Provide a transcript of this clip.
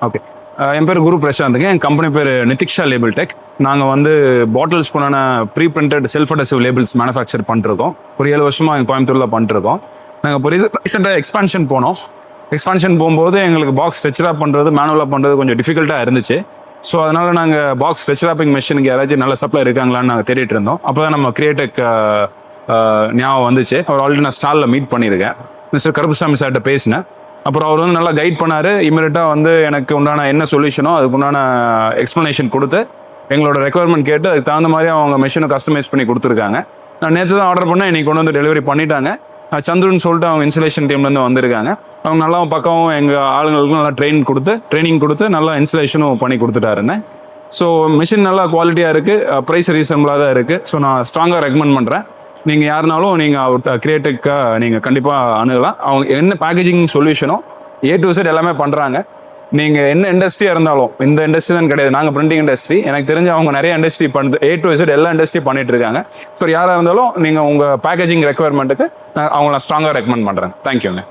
Okay. என் பேர் குரு பிரசாந்துங்க. என் company பேர் நிதிக்ஷா label tech. நாங்கள் வந்து பாட்டில்ஸ்க்குண்டான pre printed self adhesive labels manufacture பண்ணிருக்கோம். ஒரு 7 வருஷமாக எங்கள் கோயம்புத்தூரில் பண்ணிருக்கோம். நாங்கள் இப்போ ரீசெண்டாக எக்ஸ்பான்ஷன் போனோம். எக்ஸ்பான்ஷன் போகும்போது எங்களுக்கு பாக்ஸ் ஸ்ட்ரெச் ராப் பண்ணுறது மேனுவலாக பண்ணுறது கொஞ்சம் டிஃபிகல்ட்டாக இருந்துச்சு. ஸோ அதனால் நாங்கள் பாக்ஸ் ஸ்ட்ரெச் ராப்பிங் மிஷினுக்கு யாராச்சும் நல்ல சப்ளை இருக்காங்களான்னு நாங்கள் தேடிட்டு இருந்தோம். அப்போ தான் நம்ம கிரியேடெக் ஞாபகம் வந்துச்சு. அவர் ஆல்ரெடி நான் ஸ்டாலில் மீட் பண்ணியிருக்கேன். மிஸ்டர் கருப்புசாமி சார்கிட்ட பேசினேன். அப்புறம் அவர் வந்து நல்லா கைட் பண்ணார். இமீடியட்டாக வந்து எனக்கு உண்டான என்ன சொல்யூஷனோ அதுக்கு உண்டான எக்ஸ்ப்ளனேஷன் கொடுத்து எங்களோட ரெக்குவயர்மெண்ட் கேட்டு அதுக்கு தகுந்த மாதிரி அவங்க மெஷினை கஸ்டமைஸ் பண்ணி கொடுத்துருக்காங்க. நான் நேற்று தான் ஆர்டர் பண்ணேன், இன்னைக்கு கொண்டு வந்து டெலிவரி பண்ணிட்டாங்க. சந்துருன்னு சொல்லிட்டு அவங்க இன்சுலேஷன் டீம்லேருந்து வந்திருக்காங்க. அவங்க நல்லா பக்கம் எங்கள் ஆளுங்களுக்கும் நல்லா ட்ரைனிங் கொடுத்து நல்லா இன்சுலேஷனும் பண்ணி கொடுத்துட்டாருன்னு. ஸோ மிஷின் நல்லா குவாலிட்டியாக இருக்குது, ப்ரைஸ் ரீசனபிளாக தான் இருக்குது. ஸோ நான் ஸ்ட்ராங்காக ரெக்கமெண்ட் பண்ணுறேன். நீங்கள் யாருனாலும் நீங்கள் கிரியேட்டெக்காக நீங்கள் கண்டிப்பாக அணுகலாம். அவங்க என்ன பேக்கேஜிங் சொல்யூஷனோ A to Z எல்லாமே பண்ணுறாங்க. நீங்கள் என்ன இண்டஸ்ட்ரியாக இருந்தாலும், இந்த இண்டஸ்ட்ரி தான் கிடையாது, நாங்கள் பிரிண்டிங் இண்டஸ்ட்ரி, எனக்கு தெரிஞ்சு அவங்க நிறைய இண்டஸ்ட்ரி பண்ணுது, A to Z எல்லா இண்டஸ்ட்ரி பண்ணிட்டு இருக்காங்க. ஸோ யாராக இருந்தாலும் நீங்கள் உங்கள் பேக்கேஜிங் ரெக்குவயர்மெண்ட்டுக்கு அவங்கள ஸ்ட்ராங்காக ரெக்கமெண்ட் பண்ணுறேன். தேங்க்யூங்க.